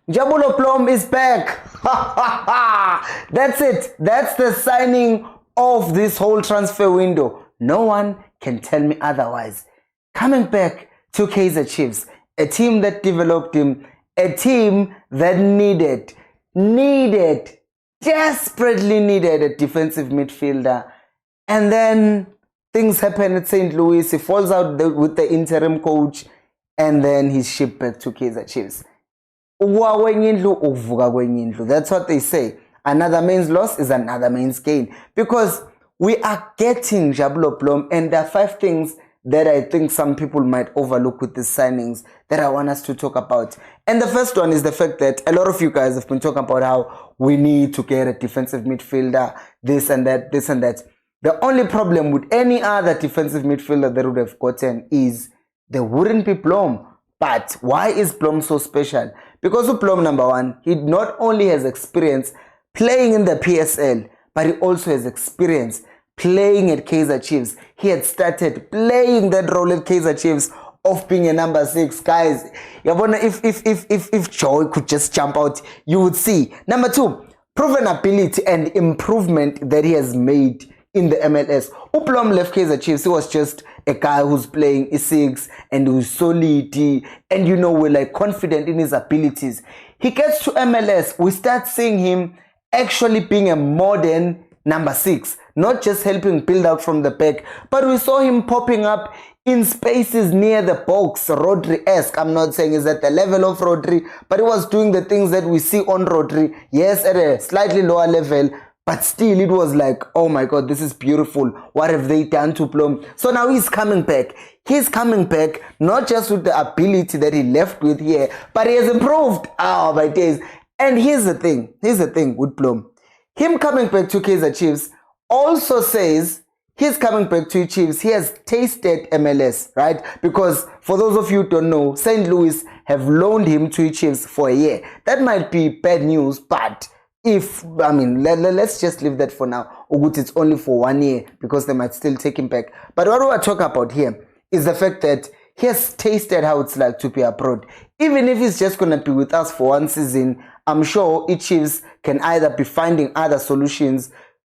Njabulo Blom is back. That's it. That's the signing of this whole transfer window. No one can tell me otherwise. Coming back to Kaizer Chiefs, a team that developed him, a team that desperately needed a defensive midfielder. And then things happen at St. Louis. He falls out with the interim coach, and then he's shipped back to Kaizer Chiefs. That's what they say. Another man's loss is another man's gain. Because we are getting Njabulo Blom, and there are 5 things that I think some people might overlook with these signings that I want us to talk about. And the first one is the fact that a lot of you guys have been talking about how we need to get a defensive midfielder, this and that. The only problem with any other defensive midfielder that would have gotten is there wouldn't be Blom. But why is Blom so special? Because of Blom, number one, he not only has experience playing in the PSL, but he also has experience playing at Kaizer Chiefs. He had started playing that role at Kaizer Chiefs of being a number 6. Guys, if Joy could just jump out, you would see. Number 2, proven ability and improvement that he has made in the MLS. Blom left Kaizer Chiefs. He was just a guy who's playing E6 and who's solid and we're like confident in his abilities. He gets to MLS. We start seeing him actually being a modern number 6, not just helping build out from the back, but we saw him popping up in spaces near the box, Rodri-esque. I'm not saying it's at the level of Rodri, but he was doing the things that we see on Rodri. Yes, at a slightly lower level, but still it was like, oh my God, this is beautiful. What have they done to Blom? So now he's coming back. He's coming back not just with the ability that he left with here, but he has improved. Oh my days. And here's the thing with Blom. Him coming back to Kaizer Chiefs also says he's coming back to Chiefs. He has tasted MLS, right? Because for those of you who don't know, St. Louis have loaned him to Chiefs for a year. That might be bad news, but let's just leave that for now. It's only for 1 year because they might still take him back. But what we're talking about here is the fact that he has tasted how it's like to be abroad. Even if he's just going to be with us for 1 season, I'm sure Chiefs can either be finding other solutions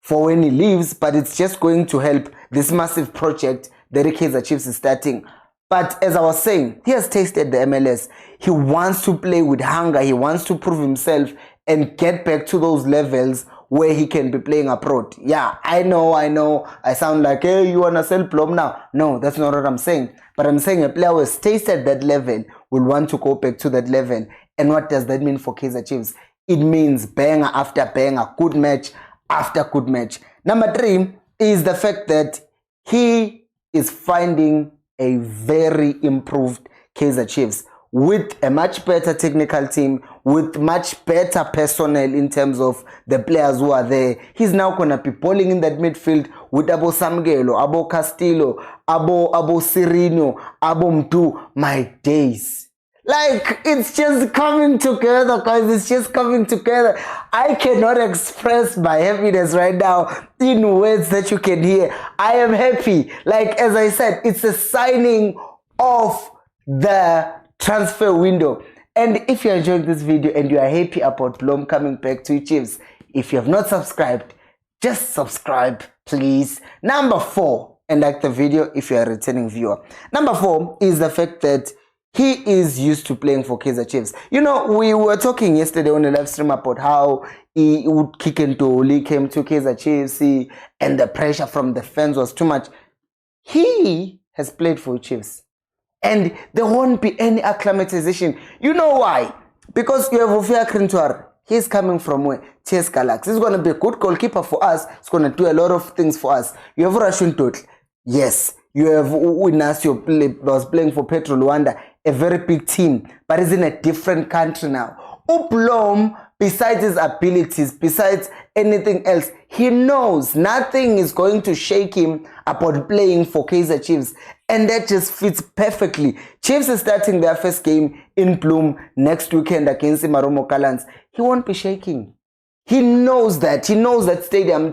for when he leaves, but it's just going to help this massive project that Kaizer Chiefs is starting. But as I was saying, he has tasted the MLS. He wants to play with hunger. He wants to prove himself and get back to those levels where he can be playing abroad. Yeah, I know. I sound like, hey, you want to sell Blom now? No, that's not what I'm saying. But I'm saying a player who has tasted that level will want to go back to that level. And what does that mean for Kaizer Chiefs? It means banger after banger, good match after good match. Number 3 is the fact that he is finding a very improved Kaizer Chiefs with a much better technical team, with much better personnel in terms of the players who are there. He's now going to be bowling in that midfield with Abo Samgelo, Abo Castillo, Abo Sirino, Abo Mdu. My days. Like, it's just coming together, guys. It's just coming together. I cannot express my happiness right now in words that you can hear. I am happy. Like, as I said, it's a signing of the transfer window. And if you're enjoying this video and you are happy about Blom coming back to Chiefs, if you have not subscribed, just subscribe, please. Number 4, and like the video if you're a returning viewer. Number 4 is the fact that he is used to playing for Kaizer Chiefs. We were talking yesterday on the live stream about how he would kick and Dolly came to Kaizer Chiefs and the pressure from the fans was too much. He has played for Chiefs. And there won't be any acclimatization. You know why? Because you have Ofia Krintuar. He's coming from where? TS Galaxy. He's going to be a good goalkeeper for us. He's going to do a lot of things for us. You have Rashun Totl. Yes. You have Uinasio was playing for Petro Luanda, a very big team, but he's in a different country now. Blom, besides his abilities, besides anything else, he knows nothing is going to shake him about playing for Kaizer Chiefs. And that just fits perfectly. Chiefs is starting their first game in Bloom next weekend against Maromo Gallants. He won't be shaking. He knows that. He knows that stadium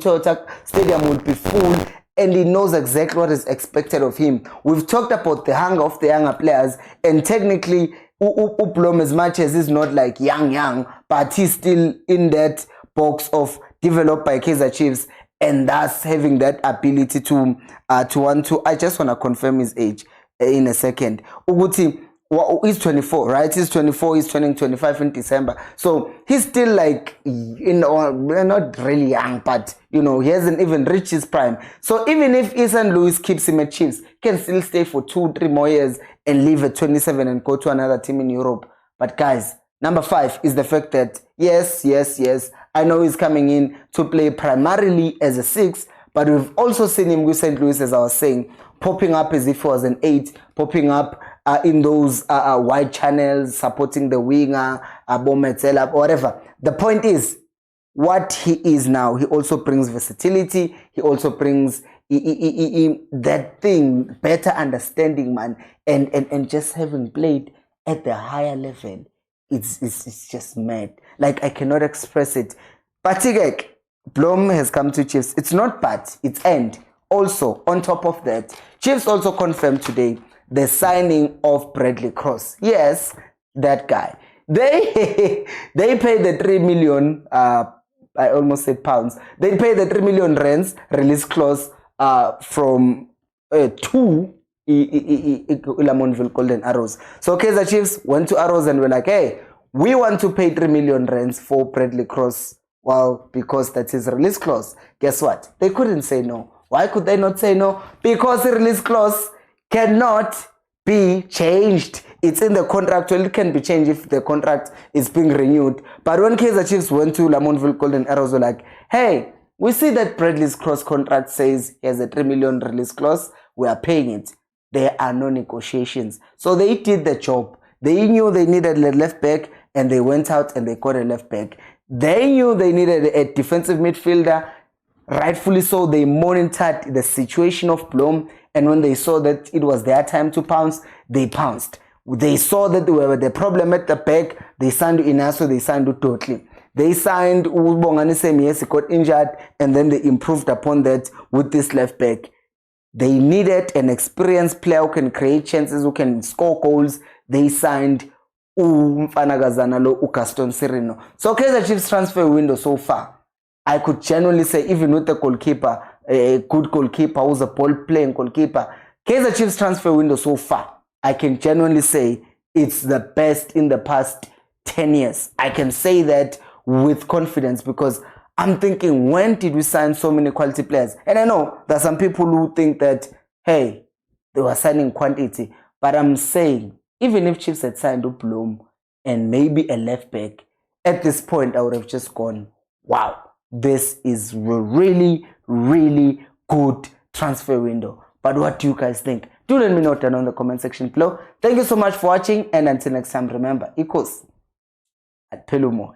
will be full. And he knows exactly what is expected of him. We've talked about the hunger of the younger players, and technically Blom, as much as he's not like young, but he's still in that box of developed by Kaizer Chiefs, and thus having that ability to want to. I just want to confirm his age in a second. Uguti, he's 24, right? He's 24. He's turning 25 in December, so he's still like, not really young, but he hasn't even reached his prime. So even if St. Louis keeps him at Chiefs, he can still stay for 2-3 more years and leave at 27 and go to another team in Europe. But guys, number 5 is the fact that yes, I know he's coming in to play primarily as a 6, but we've also seen him with St. Louis, as I was saying, popping up as if he was an 8, popping up in those wide channels, supporting the winger, Bometela, whatever. The point is, what he is now, he also brings versatility, he also brings that thing, better understanding, man, and just having played at the higher level, it's just mad. Like, I cannot express it. But Blom has come to Chiefs. It's not bad, it's end. Also, on top of that, Chiefs also confirmed today the signing of Bradley Cross. Yes, that guy. They paid the 3 million, I almost said pounds. They paid the 3 million rands release clause from 2 Lamontville Golden Arrows. So Kaizer Chiefs went to Arrows and were like, hey, we want to pay 3 million rands for Bradley Cross. Well, because that's his release clause. Guess what? They couldn't say no. Why could they not say no? Because the release clause cannot be changed. It's in the contract. Well, it can be changed if the contract is being renewed. But when Kaizer Chiefs went to Lamontville Golden Arrows, were like, hey, we see that Bradley's cross contract says he has a 3 million release clause. We are paying it. There are no negotiations. So they did the job. They knew they needed a left back, and they went out and they got a left back. They knew they needed a defensive midfielder. Rightfully so, they monitored the situation of Blom, and when they saw that it was their time to pounce, they pounced. They saw that they were the problem at the back. They signed Inaso, they signed Utotli. They signed Ubongani Semi, he got injured, and then they improved upon that with this left back. They needed an experienced player who can create chances, who can score goals. They signed Gaston Sirino. So Kaizer Chiefs transfer window so far, I could genuinely say, even with the goalkeeper, a good goalkeeper who's a ball-playing goalkeeper, Kaizer Chiefs transfer window so far, I can genuinely say it's the best in the past 10 years. I can say that with confidence because I'm thinking, when did we sign so many quality players? And I know there are some people who think that, hey, they were signing quantity. But I'm saying, even if Chiefs had signed Blom and maybe a left back, at this point, I would have just gone, wow, this is really, really good transfer window. But what do you guys think? Do let me know down in the comment section below. Thank you so much for watching, and until next time, remember, equals at Pelumo.